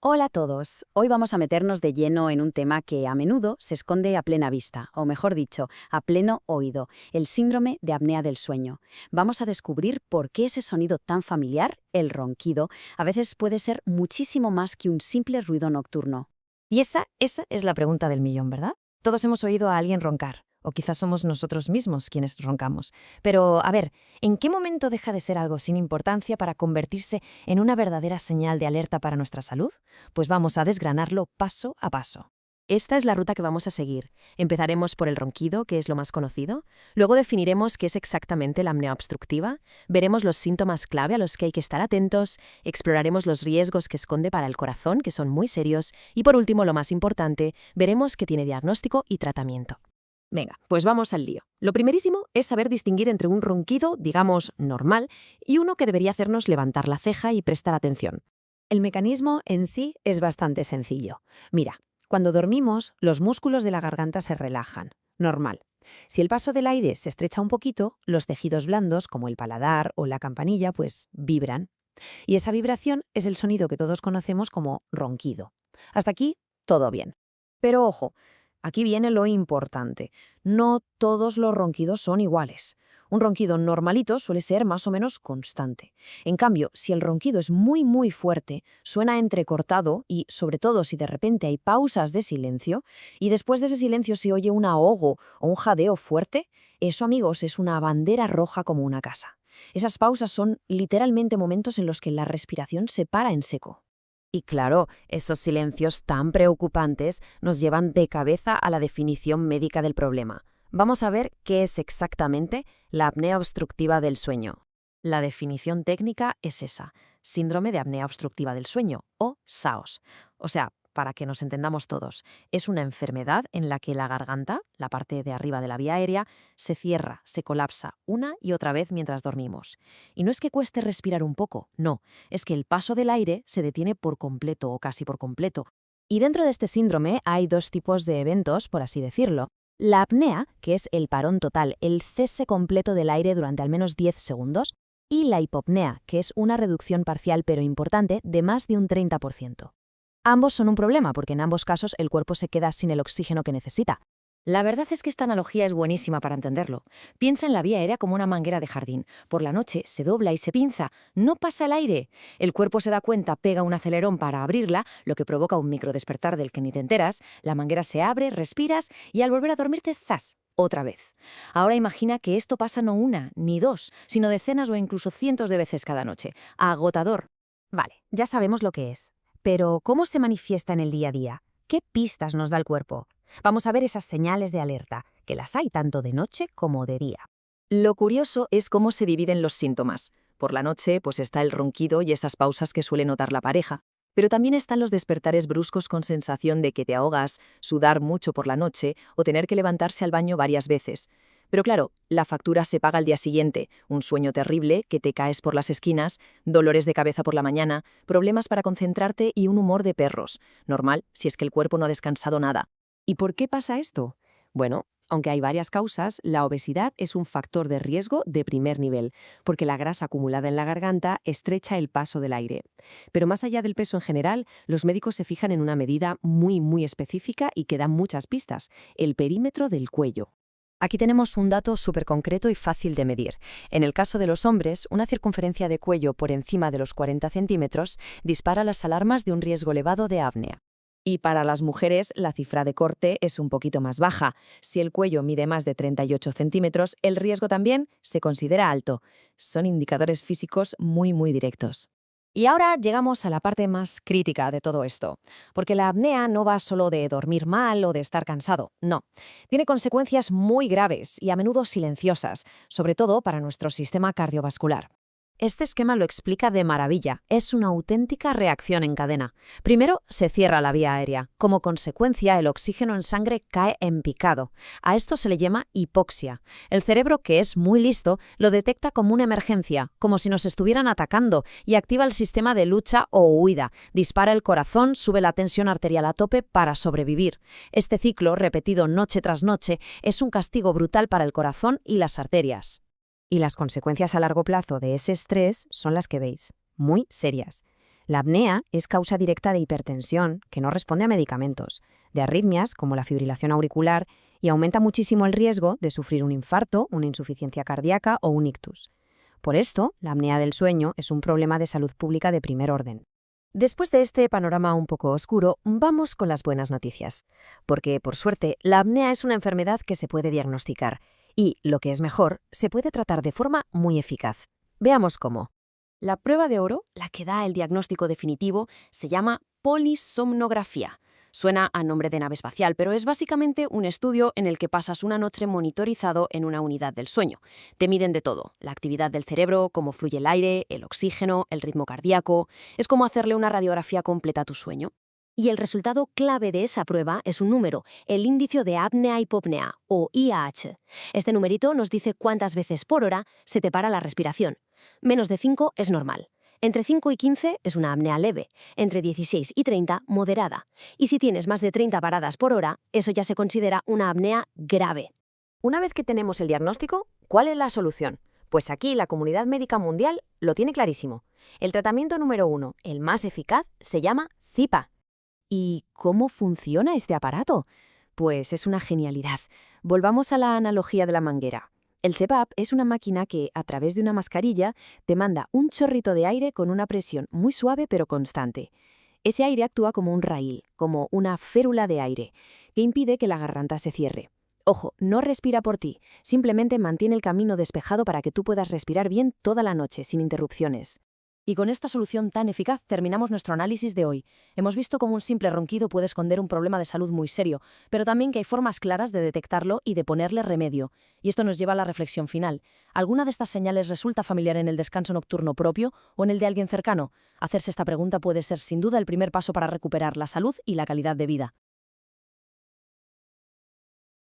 Hola a todos. Hoy vamos a meternos de lleno en un tema que a menudo se esconde a plena vista, o mejor dicho, a pleno oído, el síndrome de apnea del sueño. Vamos a descubrir por qué ese sonido tan familiar, el ronquido, a veces puede ser muchísimo más que un simple ruido nocturno. Y esa es la pregunta del millón, ¿verdad? Todos hemos oído a alguien roncar, o quizás somos nosotros mismos quienes roncamos. Pero, a ver, ¿en qué momento deja de ser algo sin importancia para convertirse en una verdadera señal de alerta para nuestra salud? Pues vamos a desgranarlo paso a paso. Esta es la ruta que vamos a seguir. Empezaremos por el ronquido, que es lo más conocido. Luego definiremos qué es exactamente la apnea obstructiva. Veremos los síntomas clave a los que hay que estar atentos. Exploraremos los riesgos que esconde para el corazón, que son muy serios. Y por último, lo más importante, veremos que tiene diagnóstico y tratamiento. Venga, pues vamos al lío. Lo primerísimo es saber distinguir entre un ronquido, digamos, normal, y uno que debería hacernos levantar la ceja y prestar atención. El mecanismo en sí es bastante sencillo. Mira, cuando dormimos, los músculos de la garganta se relajan. Normal. Si el paso del aire se estrecha un poquito, los tejidos blandos, como el paladar o la campanilla, pues vibran. Y esa vibración es el sonido que todos conocemos como ronquido. Hasta aquí, todo bien. Pero ojo, aquí viene lo importante. No todos los ronquidos son iguales. Un ronquido normalito suele ser más o menos constante. En cambio, si el ronquido es muy fuerte, suena entrecortado y, sobre todo, si de repente hay pausas de silencio y después de ese silencio se oye un ahogo o un jadeo fuerte, eso, amigos, es una bandera roja como una casa. Esas pausas son literalmente momentos en los que la respiración se para en seco. Y claro, esos silencios tan preocupantes nos llevan de cabeza a la definición médica del problema. Vamos a ver qué es exactamente la apnea obstructiva del sueño. La definición técnica es esa, síndrome de apnea obstructiva del sueño, o SAOS. O sea, para que nos entendamos todos, es una enfermedad en la que la garganta, la parte de arriba de la vía aérea, se cierra, se colapsa una y otra vez mientras dormimos. Y no es que cueste respirar un poco, no, es que el paso del aire se detiene por completo o casi por completo. Y dentro de este síndrome hay dos tipos de eventos, por así decirlo. La apnea, que es el parón total, el cese completo del aire durante al menos 10 segundos, y la hipopnea, que es una reducción parcial pero importante de más de un 30%. Ambos son un problema porque en ambos casos el cuerpo se queda sin el oxígeno que necesita. La verdad es que esta analogía es buenísima para entenderlo. Piensa en la vía aérea como una manguera de jardín. Por la noche se dobla y se pinza. No pasa el aire. El cuerpo se da cuenta, pega un acelerón para abrirla, lo que provoca un microdespertar del que ni te enteras. La manguera se abre, respiras y al volver a dormirte, ¡zas! Otra vez. Ahora imagina que esto pasa no una, ni dos, sino decenas o incluso cientos de veces cada noche. Agotador. Vale, ya sabemos lo que es. Pero, ¿cómo se manifiesta en el día a día? ¿Qué pistas nos da el cuerpo? Vamos a ver esas señales de alerta, que las hay tanto de noche como de día. Lo curioso es cómo se dividen los síntomas. Por la noche, pues está el ronquido y esas pausas que suele notar la pareja. Pero también están los despertares bruscos con sensación de que te ahogas, sudar mucho por la noche o tener que levantarse al baño varias veces. Pero claro, la factura se paga al día siguiente, un sueño terrible, que te caes por las esquinas, dolores de cabeza por la mañana, problemas para concentrarte y un humor de perros. Normal, si es que el cuerpo no ha descansado nada. ¿Y por qué pasa esto? Bueno, aunque hay varias causas, la obesidad es un factor de riesgo de primer nivel, porque la grasa acumulada en la garganta estrecha el paso del aire. Pero más allá del peso en general, los médicos se fijan en una medida muy específica y que da muchas pistas, el perímetro del cuello. Aquí tenemos un dato súper concreto y fácil de medir. En el caso de los hombres, una circunferencia de cuello por encima de los 40 centímetros dispara las alarmas de un riesgo elevado de apnea. Y para las mujeres, la cifra de corte es un poquito más baja. Si el cuello mide más de 38 centímetros, el riesgo también se considera alto. Son indicadores físicos muy directos. Y ahora llegamos a la parte más crítica de todo esto, porque la apnea no va solo de dormir mal o de estar cansado, no. Tiene consecuencias muy graves y a menudo silenciosas, sobre todo para nuestro sistema cardiovascular. Este esquema lo explica de maravilla. Es una auténtica reacción en cadena. Primero, se cierra la vía aérea. Como consecuencia, el oxígeno en sangre cae en picado. A esto se le llama hipoxia. El cerebro, que es muy listo, lo detecta como una emergencia, como si nos estuvieran atacando, y activa el sistema de lucha o huida. Dispara el corazón, sube la tensión arterial a tope para sobrevivir. Este ciclo, repetido noche tras noche, es un castigo brutal para el corazón y las arterias. Y las consecuencias a largo plazo de ese estrés son las que veis, muy serias. La apnea es causa directa de hipertensión, que no responde a medicamentos, de arritmias, como la fibrilación auricular, y aumenta muchísimo el riesgo de sufrir un infarto, una insuficiencia cardíaca o un ictus. Por esto, la apnea del sueño es un problema de salud pública de primer orden. Después de este panorama un poco oscuro, vamos con las buenas noticias. Porque, por suerte, la apnea es una enfermedad que se puede diagnosticar y, lo que es mejor, se puede tratar de forma muy eficaz. Veamos cómo. La prueba de oro, la que da el diagnóstico definitivo, se llama polisomnografía. Suena a nombre de nave espacial, pero es básicamente un estudio en el que pasas una noche monitorizado en una unidad del sueño. Te miden de todo, la actividad del cerebro, cómo fluye el aire, el oxígeno, el ritmo cardíaco. Es como hacerle una radiografía completa a tu sueño. Y el resultado clave de esa prueba es un número, el índice de apnea-hipopnea, o IAH. Este numerito nos dice cuántas veces por hora se te para la respiración. Menos de 5 es normal. Entre 5 y 15 es una apnea leve, entre 16 y 30 moderada. Y si tienes más de 30 paradas por hora, eso ya se considera una apnea grave. Una vez que tenemos el diagnóstico, ¿cuál es la solución? Pues aquí la Comunidad Médica Mundial lo tiene clarísimo. El tratamiento número 1, el más eficaz, se llama CPAP. ¿Y cómo funciona este aparato? Pues es una genialidad. Volvamos a la analogía de la manguera. El CPAP es una máquina que, a través de una mascarilla, te manda un chorrito de aire con una presión muy suave pero constante. Ese aire actúa como un raíl, como una férula de aire, que impide que la garganta se cierre. Ojo, no respira por ti, simplemente mantiene el camino despejado para que tú puedas respirar bien toda la noche, sin interrupciones. Y con esta solución tan eficaz terminamos nuestro análisis de hoy. Hemos visto cómo un simple ronquido puede esconder un problema de salud muy serio, pero también que hay formas claras de detectarlo y de ponerle remedio. Y esto nos lleva a la reflexión final. ¿Alguna de estas señales resulta familiar en el descanso nocturno propio o en el de alguien cercano? Hacerse esta pregunta puede ser sin duda el primer paso para recuperar la salud y la calidad de vida.